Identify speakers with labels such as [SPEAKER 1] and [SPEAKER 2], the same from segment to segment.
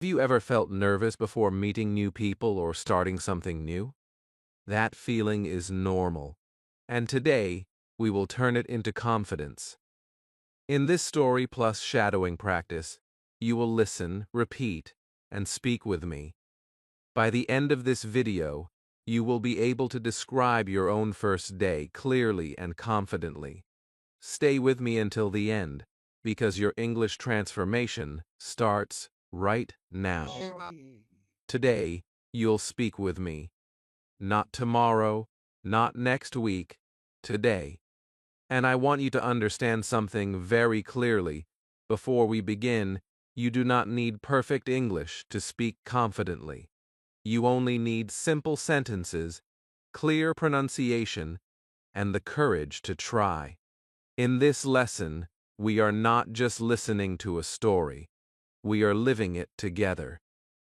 [SPEAKER 1] Have you ever felt nervous before meeting new people or starting something new? That feeling is normal. And today, we will turn it into confidence. In this story plus shadowing practice, you will listen, repeat, and speak with me. By the end of this video, you will be able to describe your own first day clearly and confidently. Stay with me until the end, because your English transformation starts right now. Today, you'll speak with me. Not tomorrow, not next week, today. And I want you to understand something very clearly. Before we begin, you do not need perfect English to speak confidently. You only need simple sentences, clear pronunciation, and the courage to try. In this lesson, we are not just listening to a story. We are living it together.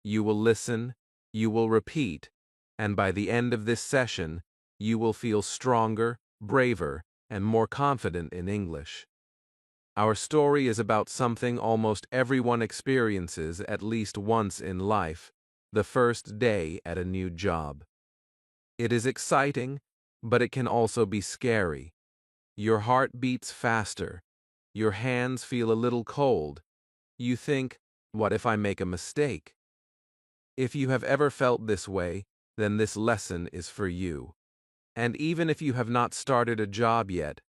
[SPEAKER 1] You will listen, you will repeat, and by the end of this session, you will feel stronger, braver, and more confident in English. Our story is about something almost everyone experiences at least once in life: the first day at a new job. It is exciting, but it can also be scary. Your heart beats faster. Your hands feel a little cold. You think, what if I make a mistake? If you have ever felt this way, then this lesson is for you. And even if you have not started a job yet,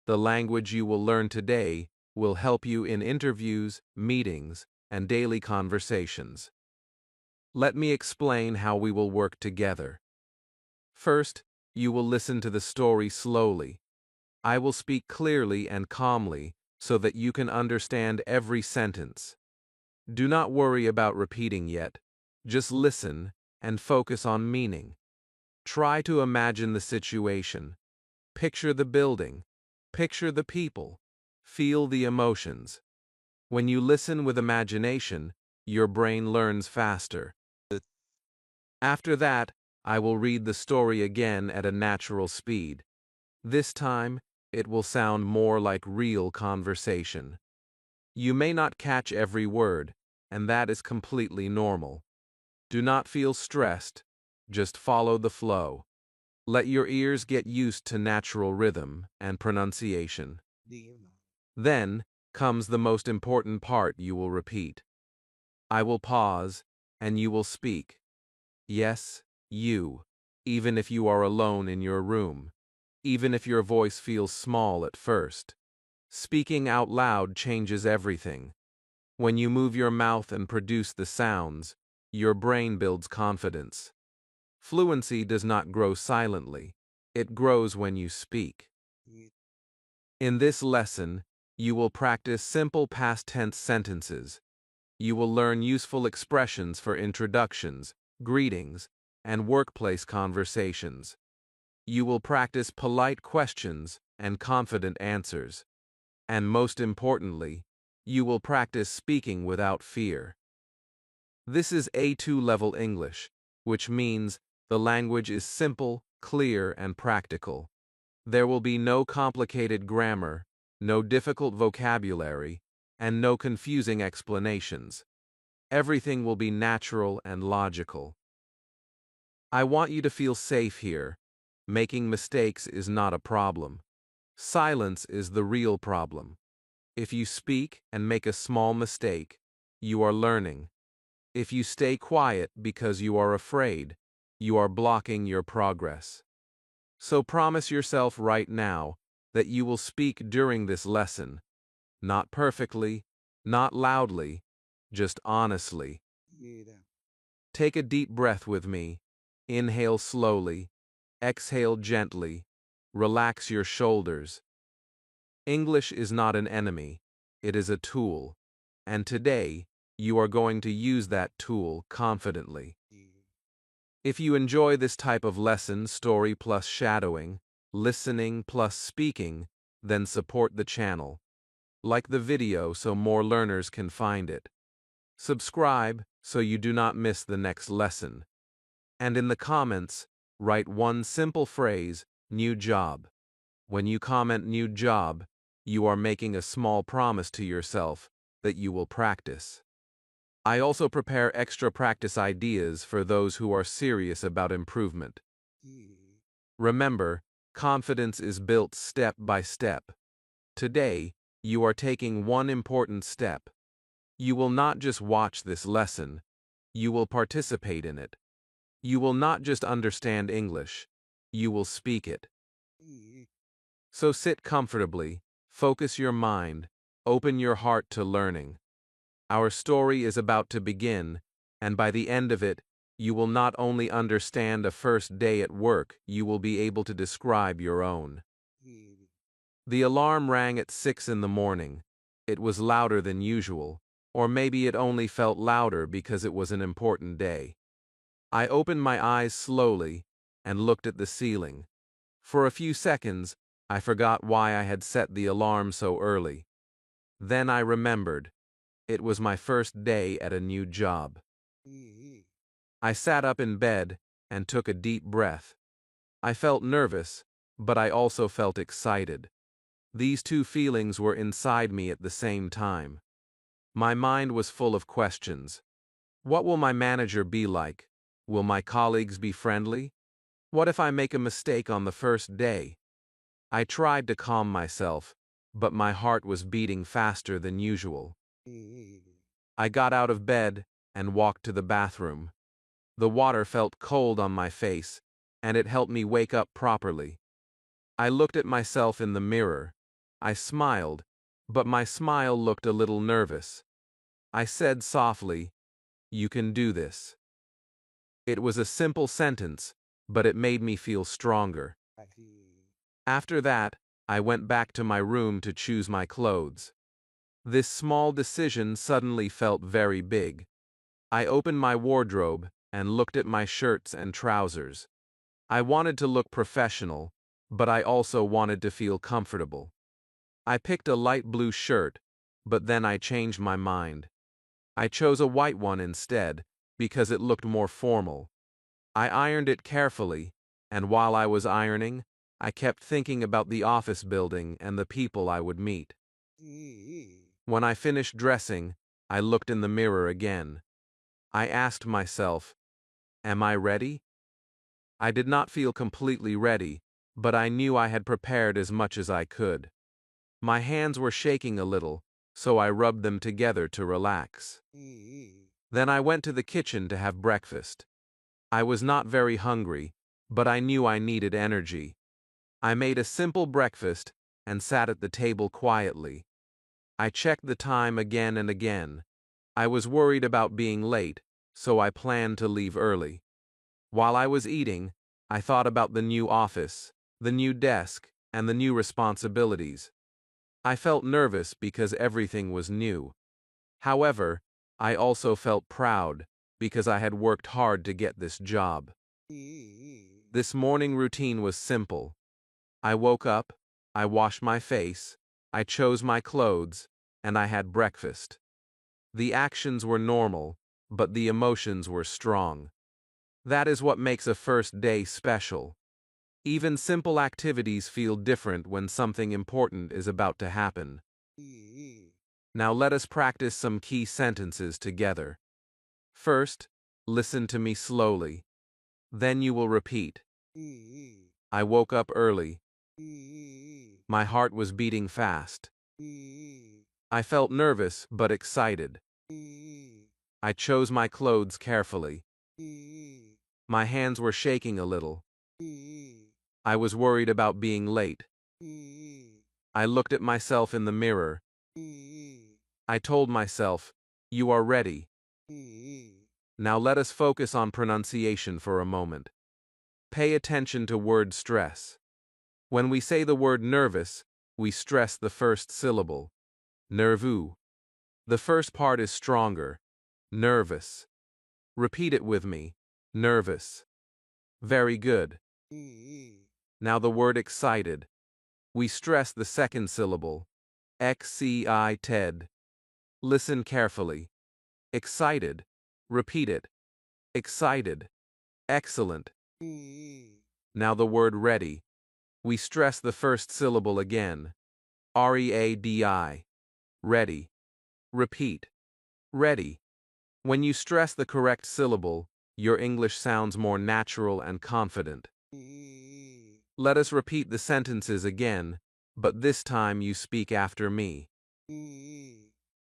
[SPEAKER 1] the language you will learn today will help you in interviews, meetings, and daily conversations. Let me explain how we will work together. First, you will listen to the story slowly. I will speak clearly and calmly so that you can understand every sentence. Do not worry about repeating yet. Just listen and focus on meaning. Try to imagine the situation. Picture the building. Picture the people. Feel the emotions. When you listen with imagination, your brain learns faster. After that, I will read the story again at a natural speed. This time, it will sound more like real conversation. You may not catch every word, and that is completely normal. Do not feel stressed, just follow the flow. Let your ears get used to natural rhythm and pronunciation. Then comes the most important part you will repeat. I will pause, and you will speak. Yes, you, even if you are alone in your room, even if your voice feels small at first. Speaking out loud changes everything. When you move your mouth and produce the sounds, your brain builds confidence. Fluency does not grow silently. It grows when you speak. In this lesson, you will practice simple past tense sentences. You will learn useful expressions for introductions, greetings, and workplace conversations. You will practice polite questions and confident answers. And most importantly, you will practice speaking without fear. This is A2 level English, which means the language is simple, clear, and practical. There will be no complicated grammar, no difficult vocabulary, and no confusing explanations. Everything will be natural and logical. I want you to feel safe here. Making mistakes is not a problem. Silence is the real problem. If you speak and make a small mistake, you are learning. If you stay quiet because you are afraid, you are blocking your progress. So promise yourself right now that you will speak during this lesson. Not perfectly, not loudly, just honestly. Take a deep breath with me. Inhale slowly, exhale gently, relax your shoulders. English is not an enemy, it is a tool. And today, you are going to use that tool confidently. If you enjoy this type of lesson, story plus shadowing, listening plus speaking, then support the channel. Like the video so more learners can find it. Subscribe so you do not miss the next lesson. And in the comments, write one simple phrase, new job. When you comment new job, you are making a small promise to yourself that you will practice. I also prepare extra practice ideas for those who are serious about improvement. Remember, confidence is built step by step. Today, you are taking one important step. You will not just watch this lesson, you will participate in it. You will not just understand English, you will speak it. So sit comfortably, focus your mind, open your heart to learning. Our story is about to begin, and by the end of it, you will not only understand a first day at work, you will be able to describe your own. The alarm rang at 6 in the morning. It was louder than usual, or maybe it only felt louder because it was an important day. I opened my eyes slowly and looked at the ceiling. For a few seconds, I forgot why I had set the alarm so early. Then I remembered. It was my first day at a new job. I sat up in bed and took a deep breath. I felt nervous, but I also felt excited. These two feelings were inside me at the same time. My mind was full of questions. What will my manager be like? Will my colleagues be friendly? What if I make a mistake on the first day? I tried to calm myself, but my heart was beating faster than usual. I got out of bed and walked to the bathroom. The water felt cold on my face, and it helped me wake up properly. I looked at myself in the mirror. I smiled, but my smile looked a little nervous. I said softly, "You can do this." It was a simple sentence, but it made me feel stronger. After that, I went back to my room to choose my clothes. This small decision suddenly felt very big. I opened my wardrobe and looked at my shirts and trousers. I wanted to look professional, but I also wanted to feel comfortable. I picked a light blue shirt, but then I changed my mind. I chose a white one instead, because it looked more formal. I ironed it carefully, and while I was ironing, I kept thinking about the office building and the people I would meet. When I finished dressing, I looked in the mirror again. I asked myself, "Am I ready?" I did not feel completely ready, but I knew I had prepared as much as I could. My hands were shaking a little, so I rubbed them together to relax. Then I went to the kitchen to have breakfast. I was not very hungry, but I knew I needed energy. I made a simple breakfast and sat at the table quietly. I checked the time again and again. I was worried about being late, so I planned to leave early. While I was eating, I thought about the new office, the new desk, and the new responsibilities. I felt nervous because everything was new. However, I also felt proud because I had worked hard to get this job. This morning routine was simple. I woke up, I washed my face, I chose my clothes, and I had breakfast. The actions were normal, but the emotions were strong. That is what makes a first day special. Even simple activities feel different when something important is about to happen. Now let us practice some key sentences together. First, listen to me slowly. Then you will repeat. I woke up early. My heart was beating fast. I felt nervous but excited. I chose my clothes carefully. My hands were shaking a little. I was worried about being late. I looked at myself in the mirror. I told myself, "You are ready." Now let us focus on pronunciation for a moment. Pay attention to word stress. When we say the word nervous, we stress the first syllable. Nerveux. The first part is stronger. Nervous. Repeat it with me. Nervous. Very good. Now the word excited. We stress the second syllable. Excited. Listen carefully. Excited. Repeat it. Excited. Excellent. Now the word ready. We stress the first syllable again. Ready. Ready. Repeat. Ready. When you stress the correct syllable, your English sounds more natural and confident. Let us repeat the sentences again, but this time you speak after me.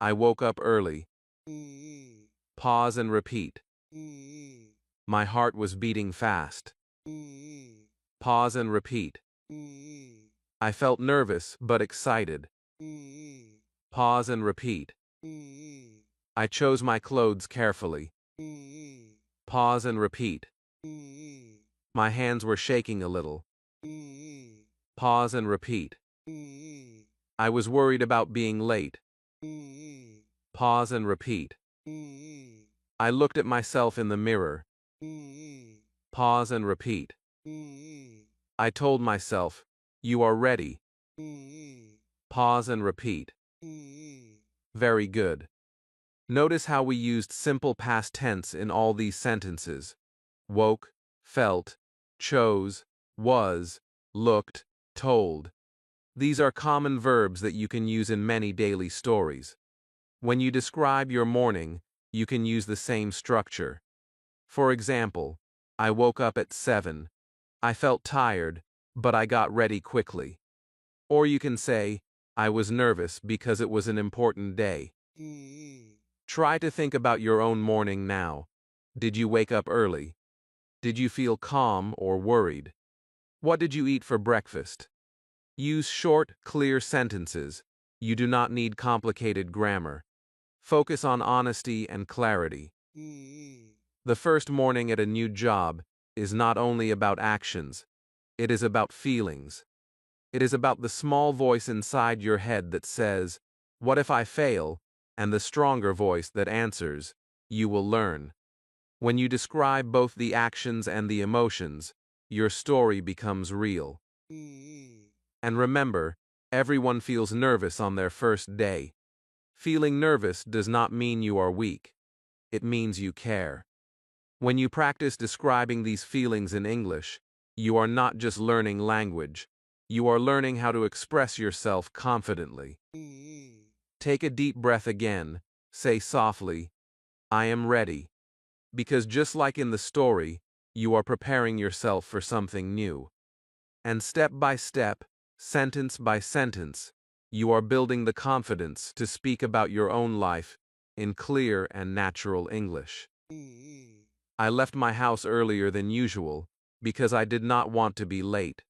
[SPEAKER 1] I woke up early. Pause and repeat. My heart was beating fast. Pause and repeat. I felt nervous but excited. Pause and repeat. I chose my clothes carefully. Pause and repeat. My hands were shaking a little. Pause and repeat. I was worried about being late. Pause and repeat. I looked at myself in the mirror. Pause and repeat. I told myself, you are ready. Pause and repeat. Very good. Notice how we used simple past tense in all these sentences. Woke, felt, chose, was, looked, told. These are common verbs that you can use in many daily stories. When you describe your morning, you can use the same structure. For example, I woke up at 7. I felt tired, but I got ready quickly. Or you can say, I was nervous because it was an important day. Try to think about your own morning now. Did you wake up early? Did you feel calm or worried? What did you eat for breakfast? Use short, clear sentences. You do not need complicated grammar. Focus on honesty and clarity. The first morning at a new job is not only about actions, it is about feelings. It is about the small voice inside your head that says, "What if I fail?" and the stronger voice that answers, "You will learn." When you describe both the actions and the emotions, your story becomes real. And remember, everyone feels nervous on their first day. Feeling nervous does not mean you are weak. It means you care. When you practice describing these feelings in English, you are not just learning language, you are learning how to express yourself confidently. Take a deep breath again, say softly, I am ready. Because just like in the story, you are preparing yourself for something new. And step by step, sentence by sentence, you are building the confidence to speak about your own life in clear and natural English. I left my house earlier than usual because I did not want to be late.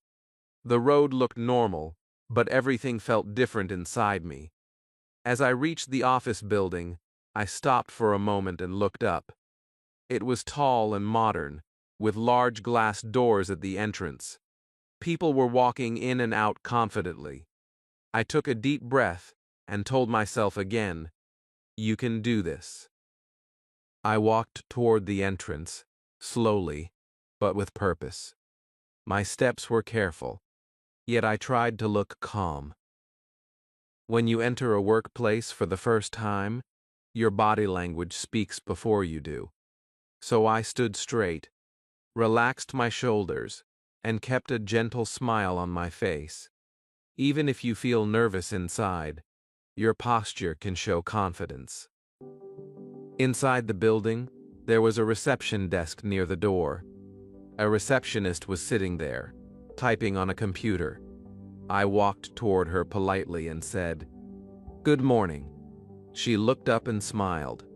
[SPEAKER 1] The road looked normal, but everything felt different inside me. As I reached the office building, I stopped for a moment and looked up. It was tall and modern, with large glass doors at the entrance. People were walking in and out confidently. I took a deep breath and told myself again, you can do this. I walked toward the entrance, slowly, but with purpose. My steps were careful, yet I tried to look calm. When you enter a workplace for the first time, your body language speaks before you do. So I stood straight, relaxed my shoulders, and kept a gentle smile on my face. Even if you feel nervous inside, your posture can show confidence. Inside the building, there was a reception desk near the door. A receptionist was sitting there, typing on a computer. I walked toward her politely and said, "Good morning." She looked up and smiled.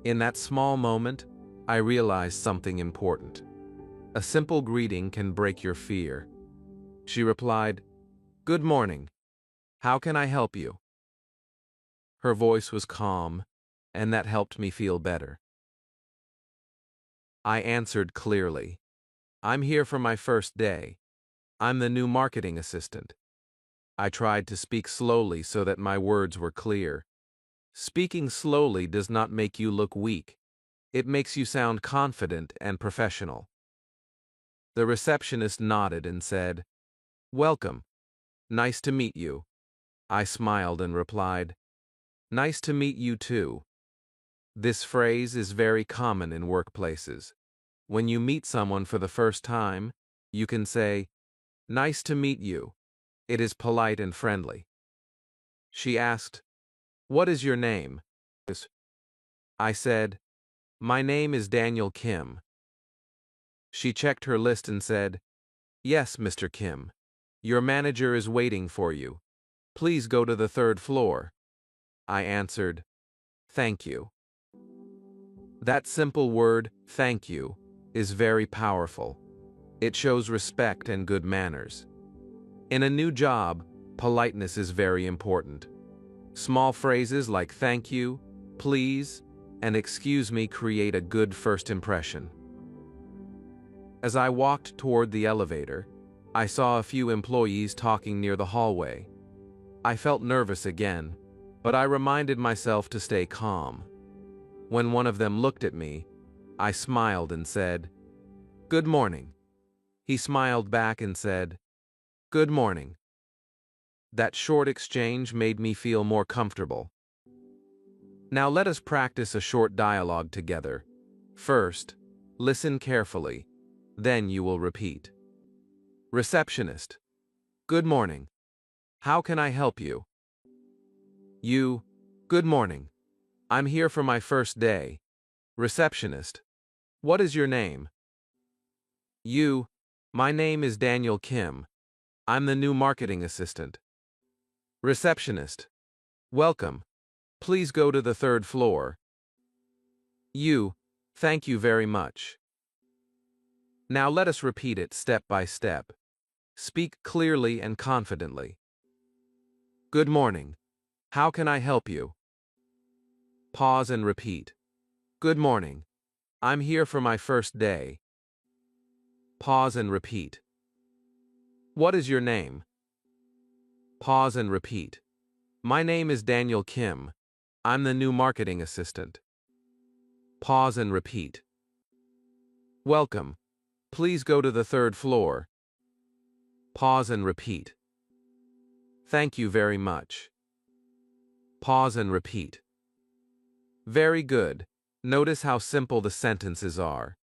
[SPEAKER 1] In that small moment, I realized something important. A simple greeting can break your fear. She replied, "Good morning. How can I help you?" Her voice was calm, and that helped me feel better. I answered clearly, "I'm here for my first day. I'm the new marketing assistant." I tried to speak slowly so that my words were clear. Speaking slowly does not make you look weak. It makes you sound confident and professional. The receptionist nodded and said, "Welcome. Nice to meet you." I smiled and replied, "Nice to meet you too." This phrase is very common in workplaces. When you meet someone for the first time, you can say, "Nice to meet you." It is polite and friendly. She asked, "What is your name?" I said, My name is Daniel Kim. She checked her list and said, Yes, Mr. Kim. Your manager is waiting for you. Please go to the third floor. I answered, Thank you. That simple word, thank you, is very powerful. It shows respect and good manners. In a new job, politeness is very important. Small phrases like thank you, please, and excuse me create a good first impression. As I walked toward the elevator, I saw a few employees talking near the hallway. I felt nervous again, but I reminded myself to stay calm. When one of them looked at me, I smiled and said, Good morning. He smiled back and said, Good morning. That short exchange made me feel more comfortable. Now let us practice a short dialogue together. First, listen carefully. Then you will repeat. Receptionist. Good morning. How can I help you? You. Good morning. I'm here for my first day. Receptionist. What is your name? You. My name is Daniel Kim. I'm the new marketing assistant. Receptionist. Welcome. Please go to the third floor. You. Thank you very much. Now let us repeat it step by step. Speak clearly and confidently. Good morning. How can I help you? Pause and repeat. Good morning. I'm here for my first day. Pause and repeat. What is your name? Pause and repeat. My name is Daniel Kim. I'm the new marketing assistant. Pause and repeat. Welcome. Please go to the third floor. Pause and repeat. Thank you very much. Pause and repeat. Very good. Notice how simple the sentences are.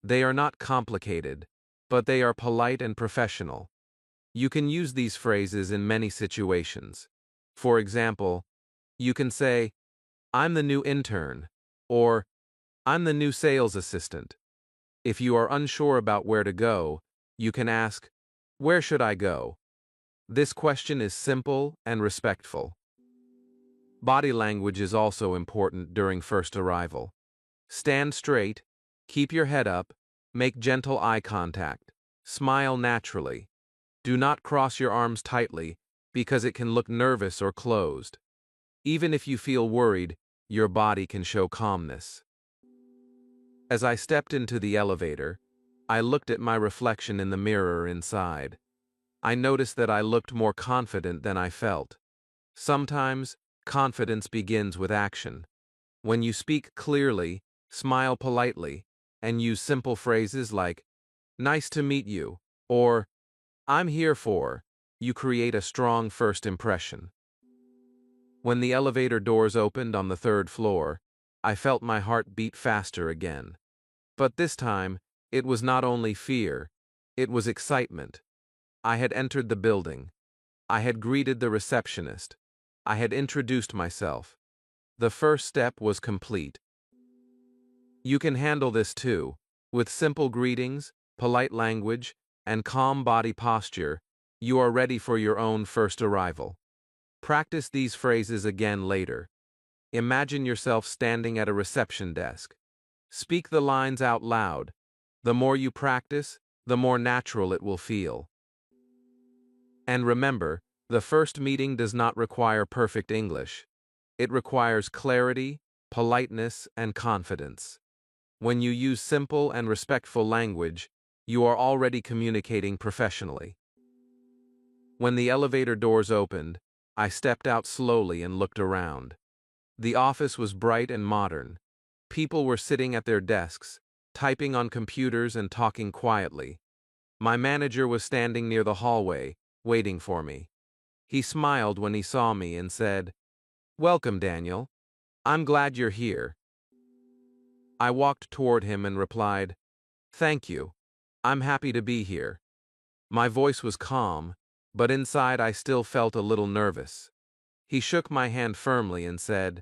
[SPEAKER 1] They are not complicated, but they are polite and professional. You can use these phrases in many situations. For example, you can say, I'm the new intern, or I'm the new sales assistant. If you are unsure about where to go, you can ask, Where should I go? This question is simple and respectful. Body language is also important during first arrival. Stand straight, keep your head up, make gentle eye contact, smile naturally. Do not cross your arms tightly because it can look nervous or closed. Even if you feel worried, your body can show calmness. As I stepped into the elevator, I looked at my reflection in the mirror inside. I noticed that I looked more confident than I felt. Sometimes, confidence begins with action. When you speak clearly, smile politely, and use simple phrases like, Nice to meet you, or I'm here for, you create a strong first impression. When the elevator doors opened on the third floor, I felt my heart beat faster again. But this time, it was not only fear, it was excitement. I had entered the building. I had greeted the receptionist. I had introduced myself. The first step was complete. You can handle this too. With simple greetings, polite language, and calm body posture, you are ready for your own first arrival. Practice these phrases again later. Imagine yourself standing at a reception desk. Speak the lines out loud. The more you practice, the more natural it will feel. And remember, the first meeting does not require perfect English. It requires clarity, politeness, and confidence. When you use simple and respectful language, you are already communicating professionally. When the elevator doors opened, I stepped out slowly and looked around. The office was bright and modern. People were sitting at their desks, typing on computers and talking quietly. My manager was standing near the hallway, waiting for me. He smiled when he saw me and said, Welcome, Daniel. I'm glad you're here. I walked toward him and replied, Thank you. I'm happy to be here. My voice was calm, but inside I still felt a little nervous. He shook my hand firmly and said,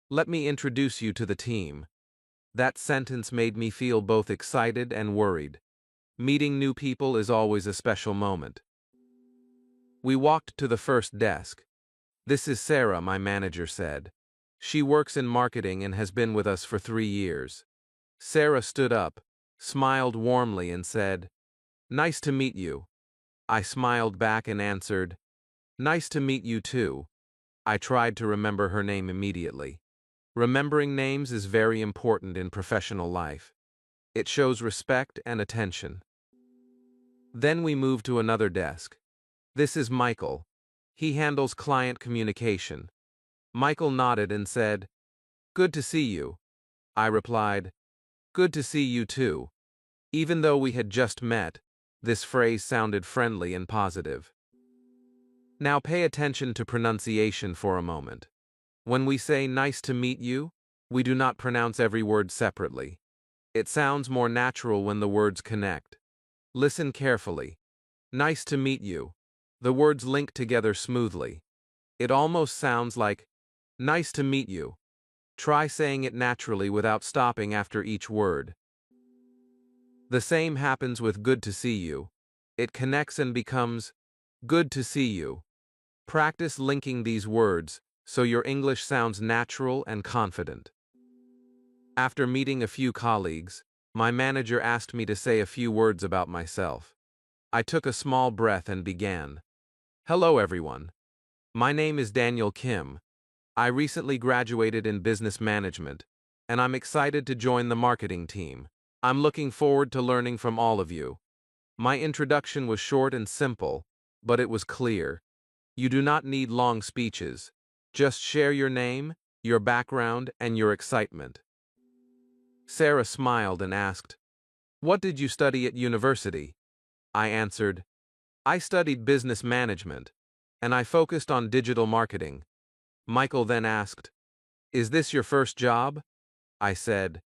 [SPEAKER 1] Let me introduce you to the team. That sentence made me feel both excited and worried. Meeting new people is always a special moment. We walked to the first desk. "This is Sarah," my manager said. "She works in marketing and has been with us for 3 years." Sarah stood up, smiled warmly, and said, "Nice to meet you." I smiled back and answered, "Nice to meet you too." I tried to remember her name immediately. Remembering names is very important in professional life. It shows respect and attention. Then we moved to another desk. "This is Michael. He handles client communication." Michael nodded and said, "Good to see you." I replied, "Good to see you too." Even though we had just met, this phrase sounded friendly and positive. Now pay attention to pronunciation for a moment. When we say "nice to meet you," we do not pronounce every word separately. It sounds more natural when the words connect. Listen carefully. "Nice to meet you." The words link together smoothly. It almost sounds like, "Nice to meet you." Try saying it naturally without stopping after each word. The same happens with "good to see you." It connects and becomes, "good to see you." Practice linking these words so your English sounds natural and confident. After meeting a few colleagues, my manager asked me to say a few words about myself. I took a small breath and began. "Hello everyone. My name is Daniel Kim. I recently graduated in business management, and I'm excited to join the marketing team. I'm looking forward to learning from all of you." My introduction was short and simple, but it was clear. You do not need long speeches. Just share your name, your background, and your excitement. Sarah smiled and asked, "What did you study at university?" I answered, "I studied business management, and I focused on digital marketing." Michael then asked, "Is this your first job?" I said,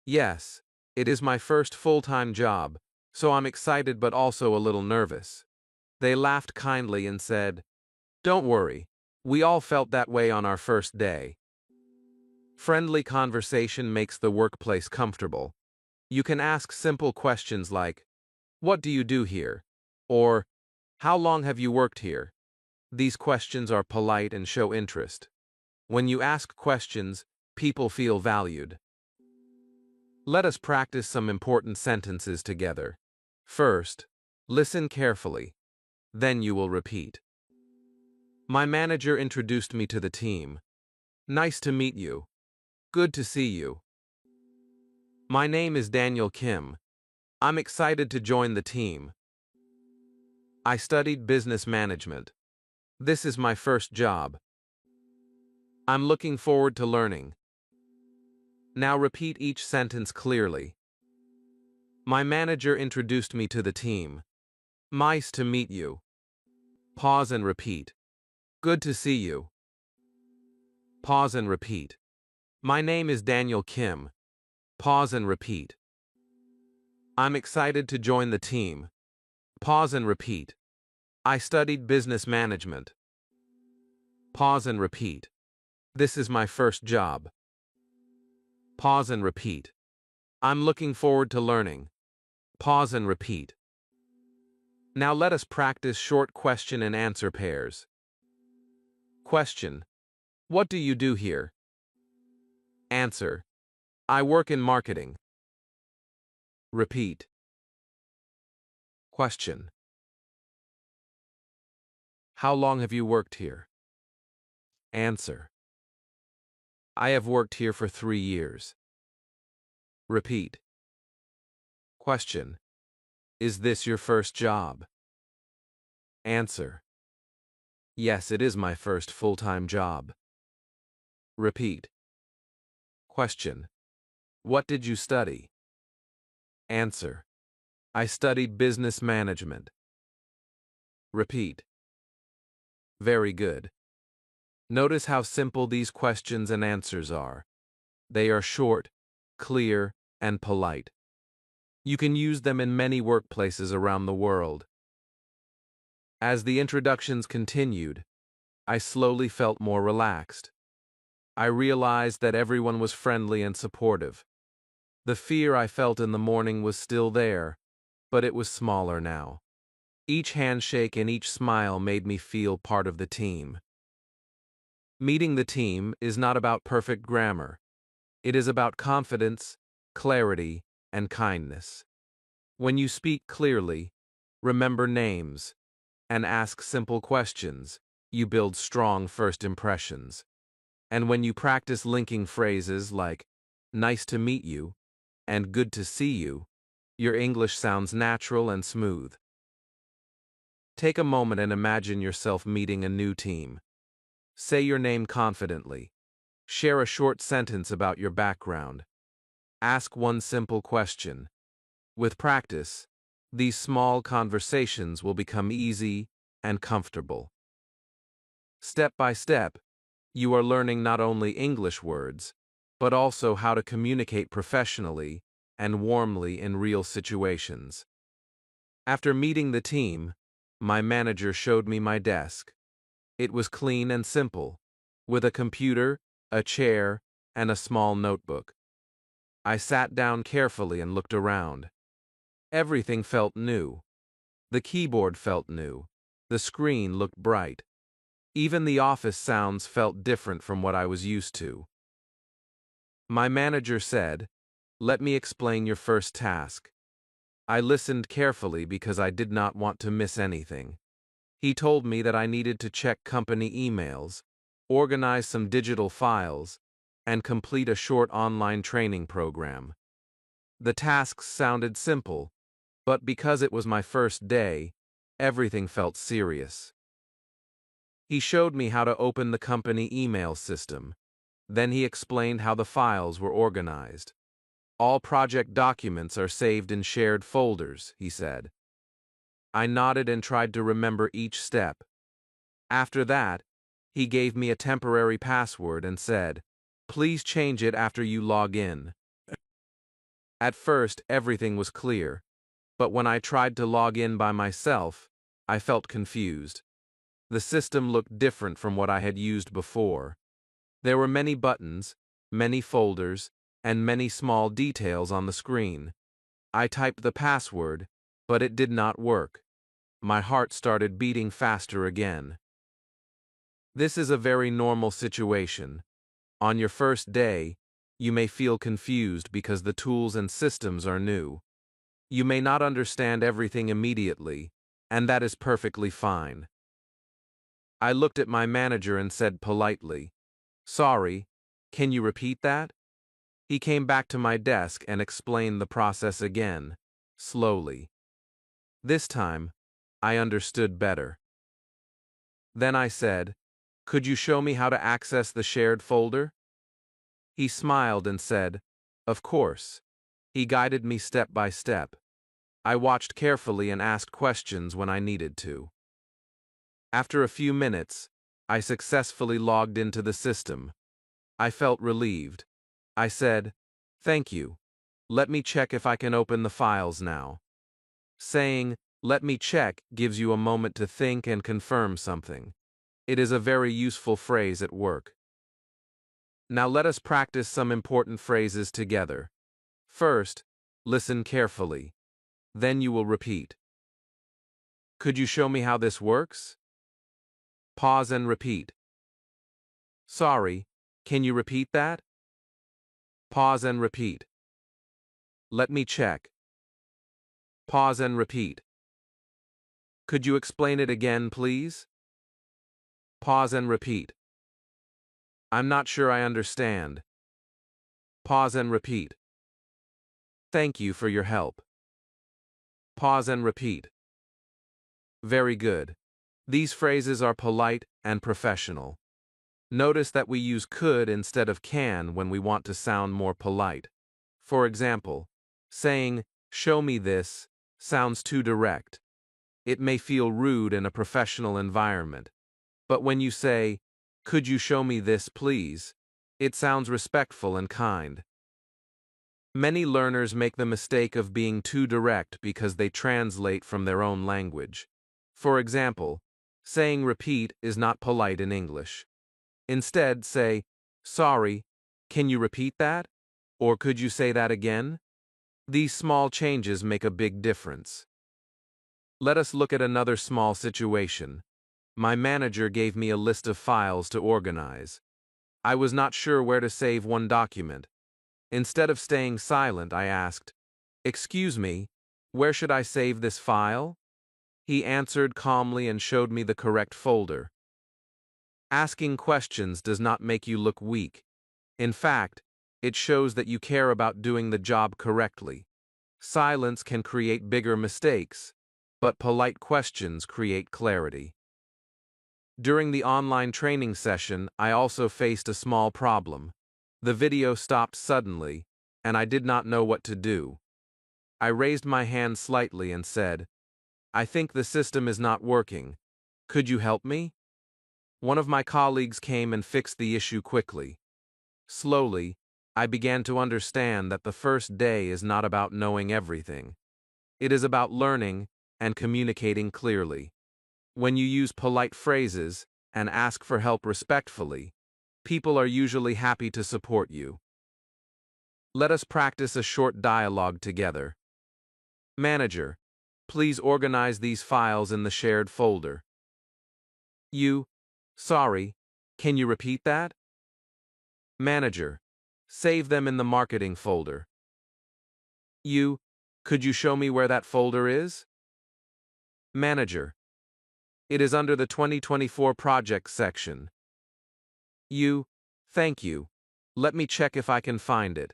[SPEAKER 1] "Yes, it is my first full-time job, so I'm excited but also a little nervous." They laughed kindly and said, "Don't worry, we all felt that way on our first day." Friendly conversation makes the workplace comfortable. You can ask simple questions like, "What do you do here?" or "How long have you worked here?" These questions are polite and show interest. When you ask questions, people feel valued. Let us practice some important sentences together. First, listen carefully. Then you will repeat. My manager introduced me to the team. "Nice to meet you." "Good to see you." My name is Daniel Kim. I'm excited to join the team. I studied business management. This is my first job. I'm looking forward to learning. Now repeat each sentence clearly. My manager introduced me to the team. Nice to meet you. Pause and repeat. Good to see you. Pause and repeat. My name is Daniel Kim. Pause and repeat. I'm excited to join the team. Pause and repeat. I studied business management. Pause and repeat. This is my first job. Pause and repeat. I'm looking forward to learning. Pause and repeat. Now let us practice short question and answer pairs. Question: What do you do here? Answer: I work in marketing. Repeat. Question: How long have you worked here? Answer: I have worked here for 3 years. Repeat. Question: Is this your first job? Answer: Yes, it is my first full-time job. Repeat. Question: What did you study? Answer: I studied business management. Repeat. Very good. Notice how simple these questions and answers are. They are short, clear, and polite. You can use them in many workplaces around the world. As the introductions continued, I slowly felt more relaxed. I realized that everyone was friendly and supportive. The fear I felt in the morning was still there, but it was smaller now. Each handshake and each smile made me feel part of the team. Meeting the team is not about perfect grammar. It is about confidence, clarity, and kindness. When you speak clearly, remember names, and ask simple questions, you build strong first impressions. And when you practice linking phrases like, nice to meet you, and good to see you, your English sounds natural and smooth. Take a moment and imagine yourself meeting a new team. Say your name confidently. Share a short sentence about your background. Ask one simple question. With practice, these small conversations will become easy and comfortable. Step by step, you are learning not only English words, but also how to communicate professionally and warmly in real situations. After meeting the team, my manager showed me my desk. It was clean and simple, with a computer, a chair, and a small notebook. I sat down carefully and looked around. Everything felt new. The keyboard felt new. The screen looked bright. Even the office sounds felt different from what I was used to. My manager said, "Let me explain your first task." I listened carefully because I did not want to miss anything. He told me that I needed to check company emails, organize some digital files, and complete a short online training program. The tasks sounded simple, but because it was my first day, everything felt serious. He showed me how to open the company email system. Then he explained how the files were organized. All project documents are saved in shared folders, he said. I nodded and tried to remember each step. After that, he gave me a temporary password and said, "Please change it after you log in." At first, everything was clear, but when I tried to log in by myself, I felt confused. The system looked different from what I had used before. There were many buttons, many folders, and many small details on the screen. I typed the password, but it did not work. My heart started beating faster again. This is a very normal situation. On your first day, you may feel confused because the tools and systems are new. You may not understand everything immediately, and that is perfectly fine. I looked at my manager and said politely, "Sorry, can you repeat that?" He came back to my desk and explained the process again, slowly. This time, I understood better. Then I said, "Could you show me how to access the shared folder?" He smiled and said, "Of course." He guided me step by step. I watched carefully and asked questions when I needed to. After a few minutes, I successfully logged into the system. I felt relieved. I said, "Thank you. Let me check if I can open the files now." Saying, "Let me check" gives you a moment to think and confirm something. It is a very useful phrase at work. Now let us practice some important phrases together. First, listen carefully. Then you will repeat. Could you show me how this works? Pause and repeat. Sorry, can you repeat that? Pause and repeat. Let me check. Pause and repeat. Could you explain it again, please? Pause and repeat. I'm not sure I understand. Pause and repeat. Thank you for your help. Pause and repeat. Very good. These phrases are polite and professional. Notice that we use could instead of can when we want to sound more polite. For example, saying, "Show me this," sounds too direct. It may feel rude in a professional environment. But when you say, "Could you show me this, please?" it sounds respectful and kind. Many learners make the mistake of being too direct because they translate from their own language. For example, saying repeat is not polite in English. Instead, say, "Sorry, can you repeat that?" Or could you say that again? These small changes make a big difference. Let us look at another small situation. My manager gave me a list of files to organize. I was not sure where to save one document. Instead of staying silent, I asked, "Excuse me, where should I save this file?" He answered calmly and showed me the correct folder. Asking questions does not make you look weak. In fact, it shows that you care about doing the job correctly. Silence can create bigger mistakes, but polite questions create clarity. During the online training session, I also faced a small problem. The video stopped suddenly, and I did not know what to do. I raised my hand slightly and said, "I think the system is not working. Could you help me?" One of my colleagues came and fixed the issue quickly. Slowly, I began to understand that the first day is not about knowing everything. It is about learning and communicating clearly. When you use polite phrases and ask for help respectfully, people are usually happy to support you. Let us practice a short dialogue together. Manager, please organize these files in the shared folder. You, sorry, can you repeat that? Manager, save them in the marketing folder. You, could you show me where that folder is? Manager, it is under the 2024 project section. You, thank you. Let me check if I can find it.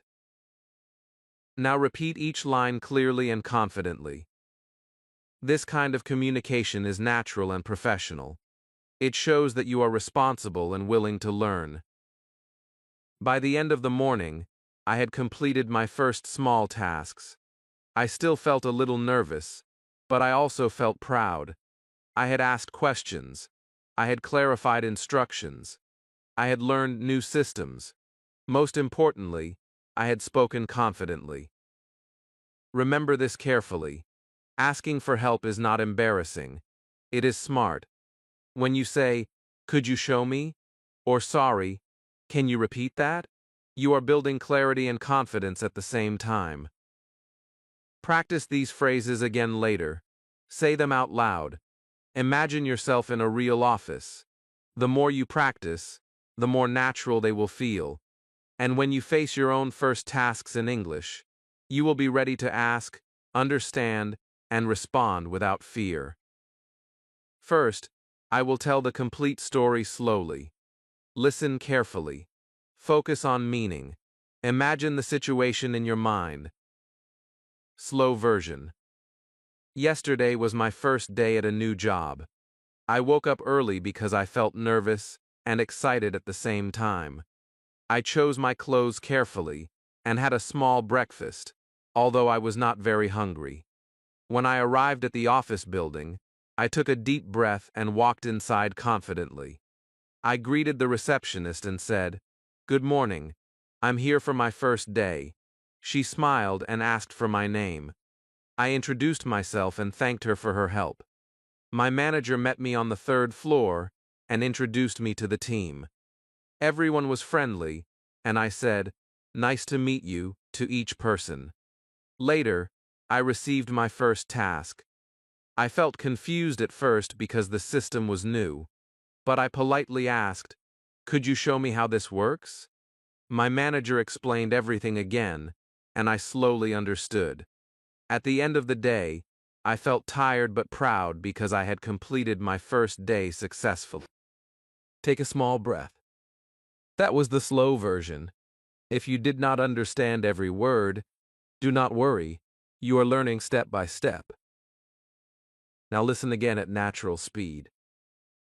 [SPEAKER 1] Now repeat each line clearly and confidently. This kind of communication is natural and professional. It shows that you are responsible and willing to learn. By the end of the morning, I had completed my first small tasks. I still felt a little nervous, but I also felt proud. I had asked questions. I had clarified instructions. I had learned new systems. Most importantly, I had spoken confidently. Remember this carefully. Asking for help is not embarrassing. It is smart. When you say, "Could you show me?" or "Sorry, can you repeat that?" you are building clarity and confidence at the same time. Practice these phrases again later. Say them out loud. Imagine yourself in a real office. The more you practice, the more natural they will feel. And when you face your own first tasks in English, you will be ready to ask, understand, and respond without fear. First, I will tell the complete story slowly. Listen carefully. Focus on meaning. Imagine the situation in your mind. Slow version. Yesterday was my first day at a new job. I woke up early because I felt nervous and excited at the same time. I chose my clothes carefully and had a small breakfast, although I was not very hungry. When I arrived at the office building, I took a deep breath and walked inside confidently. I greeted the receptionist and said, "Good morning. I'm here for my first day." She smiled and asked for my name. I introduced myself and thanked her for her help. My manager met me on the third floor and introduced me to the team. Everyone was friendly, and I said, "Nice to meet you," to each person. Later, I received my first task. I felt confused at first because the system was new, but I politely asked, "Could you show me how this works?" My manager explained everything again, and I slowly understood. At the end of the day, I felt tired but proud because I had completed my first day successfully. Take a small breath. That was the slow version. If you did not understand every word, do not worry. You are learning step by step. Now listen again at natural speed.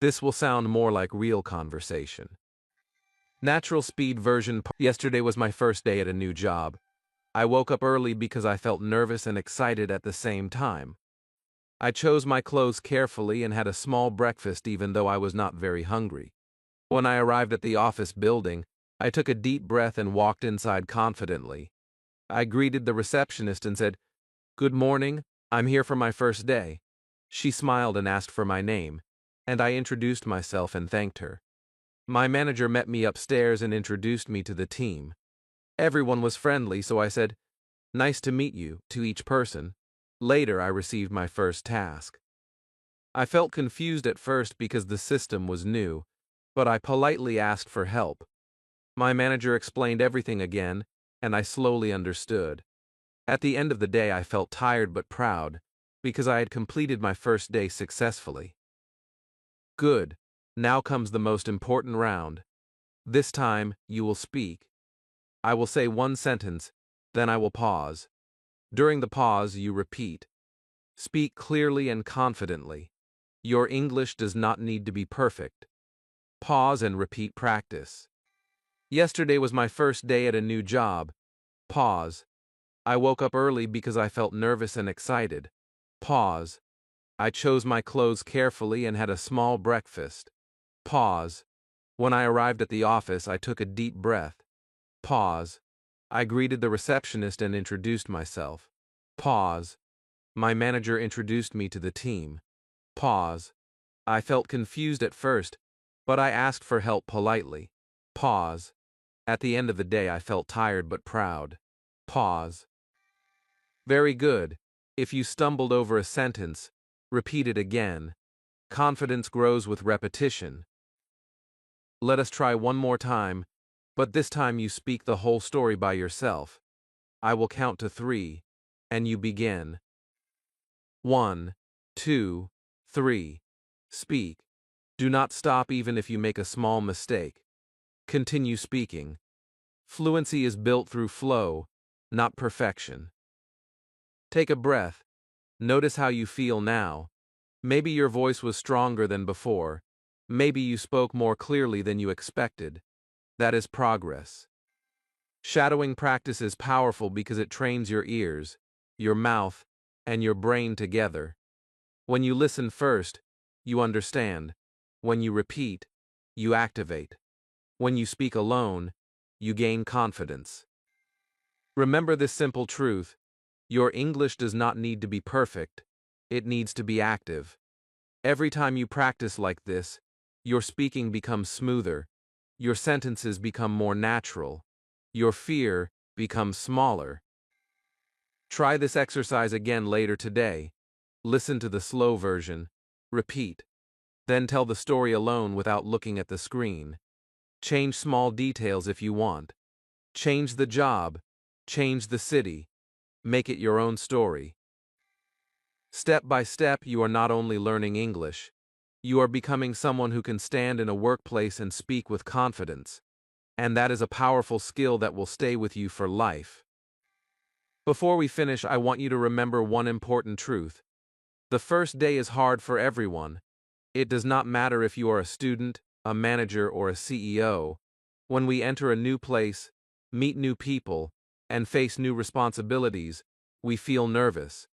[SPEAKER 1] This will sound more like real conversation. Natural speed version. Yesterday was my first day at a new job. I woke up early because I felt nervous and excited at the same time. I chose my clothes carefully and had a small breakfast even though I was not very hungry. When I arrived at the office building, I took a deep breath and walked inside confidently. I greeted the receptionist and said, "Good morning, I'm here for my first day." She smiled and asked for my name, and I introduced myself and thanked her. My manager met me upstairs and introduced me to the team. Everyone was friendly, so I said, "Nice to meet you," to each person. Later, I received my first task. I felt confused at first because the system was new, but I politely asked for help. My manager explained everything again, and I slowly understood. At the end of the day, I felt tired but proud, because I had completed my first day successfully. Good. Now comes the most important round. This time, you will speak. I will say one sentence, then I will pause. During the pause, you repeat. Speak clearly and confidently. Your English does not need to be perfect. Pause and repeat practice. Yesterday was my first day at a new job. Pause. I woke up early because I felt nervous and excited. Pause. I chose my clothes carefully and had a small breakfast. Pause. When I arrived at the office, I took a deep breath. Pause. I greeted the receptionist and introduced myself. Pause. My manager introduced me to the team. Pause. I felt confused at first, but I asked for help politely. Pause. At the end of the day, I felt tired but proud. Pause. Very good. If you stumbled over a sentence, repeat it again. Confidence grows with repetition. Let us try one more time, but this time you speak the whole story by yourself. I will count to 3, and you begin. 1, 2, 3. Speak. Do not stop even if you make a small mistake. Continue speaking. Fluency is built through flow, not perfection. Take a breath. Notice how you feel now. Maybe your voice was stronger than before. Maybe you spoke more clearly than you expected. That is progress. Shadowing practice is powerful because it trains your ears, your mouth, and your brain together. When you listen first, you understand. When you repeat, you activate. When you speak alone, you gain confidence. Remember this simple truth: your English does not need to be perfect, it needs to be active. Every time you practice like this, your speaking becomes smoother, your sentences become more natural, your fear becomes smaller. Try this exercise again later today. Listen to the slow version, repeat, then tell the story alone without looking at the screen. Change small details if you want. Change the job, change the city, make it your own story. Step by step, you are not only learning English, you are becoming someone who can stand in a workplace and speak with confidence. And that is a powerful skill that will stay with you for life. Before we finish, I want you to remember one important truth. The first day is hard for everyone. It does not matter if you are a student, a manager, or a CEO. When we enter a new place, meet new people, and face new responsibilities, we feel nervous.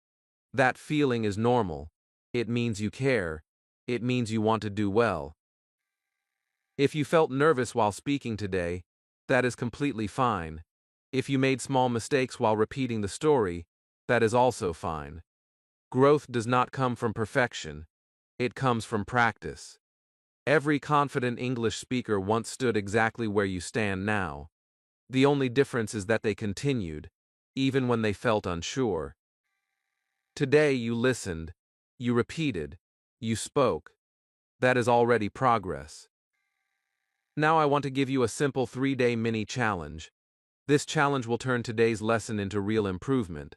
[SPEAKER 1] That feeling is normal. It means you care. It means you want to do well. If you felt nervous while speaking today, that is completely fine. If you made small mistakes while repeating the story, that is also fine. Growth does not come from perfection. It comes from practice. Every confident English speaker once stood exactly where you stand now. The only difference is that they continued, even when they felt unsure. Today you listened, you repeated, you spoke. That is already progress. Now I want to give you a simple 3-day mini challenge. This challenge will turn today's lesson into real improvement.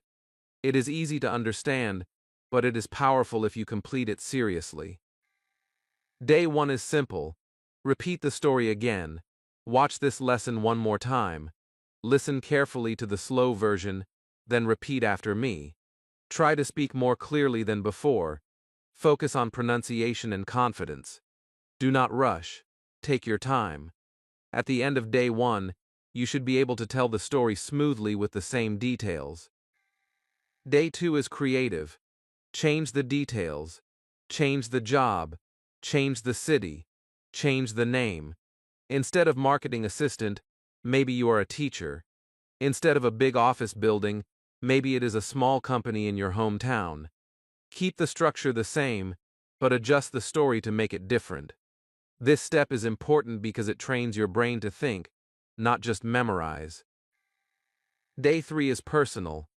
[SPEAKER 1] It is easy to understand, but it is powerful if you complete it seriously. Day 1 is simple. Repeat the story again. Watch this lesson one more time. Listen carefully to the slow version, then repeat after me. Try to speak more clearly than before. Focus on pronunciation and confidence. Do not rush. Take your time. At the end of day 1, you should be able to tell the story smoothly with the same details. Day 2 is creative. Change the details. Change the job. Change the city. Change the name. Instead of marketing assistant, maybe you are a teacher. Instead of a big office building, maybe it is a small company in your hometown. Keep the structure the same, but adjust the story to make it different. This step is important because it trains your brain to think, not just memorize. Day 3 is personal.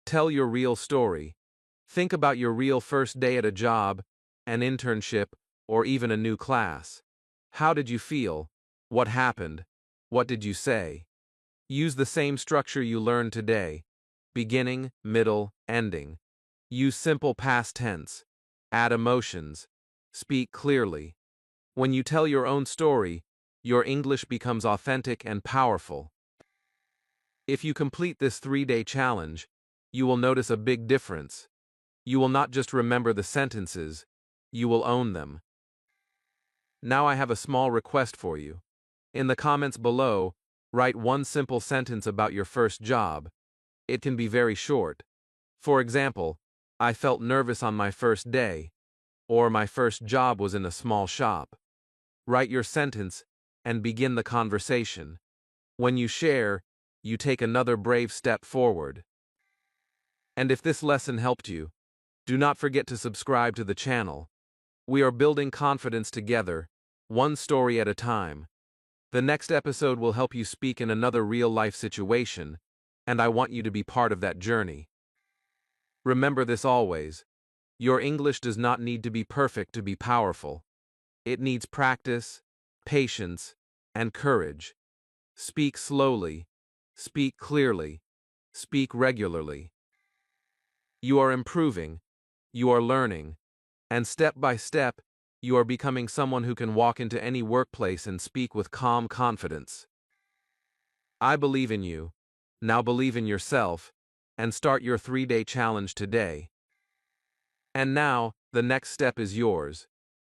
[SPEAKER 1] Tell your real story. Think about your real first day at a job, an internship, or even a new class. How did you feel? What happened? What did you say? Use the same structure you learned today: beginning, middle, ending. Use simple past tense. Add emotions. Speak clearly. When you tell your own story, your English becomes authentic and powerful. If you complete this 3-day challenge, you will notice a big difference. You will not just remember the sentences, you will own them. Now I have a small request for you. In the comments below, write one simple sentence about your first job. It can be very short. For example, I felt nervous on my first day, or my first job was in a small shop. Write your sentence and begin the conversation. When you share, you take another brave step forward. And if this lesson helped you, do not forget to subscribe to the channel. We are building confidence together, one story at a time. The next episode will help you speak in another real-life situation, and I want you to be part of that journey. Remember this always: your English does not need to be perfect to be powerful. It needs practice, patience, and courage. Speak slowly, speak clearly, speak regularly. You are improving, you are learning, and step by step, you are becoming someone who can walk into any workplace and speak with calm confidence. I believe in you. Now believe in yourself, and start your 3-day challenge today. And now, the next step is yours.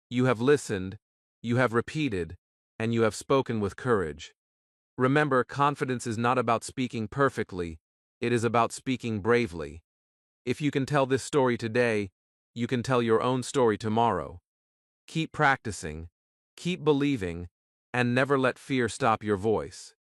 [SPEAKER 1] You have listened, you have repeated, and you have spoken with courage. Remember, confidence is not about speaking perfectly, it is about speaking bravely. If you can tell this story today, you can tell your own story tomorrow. Keep practicing, keep believing, and never let fear stop your voice.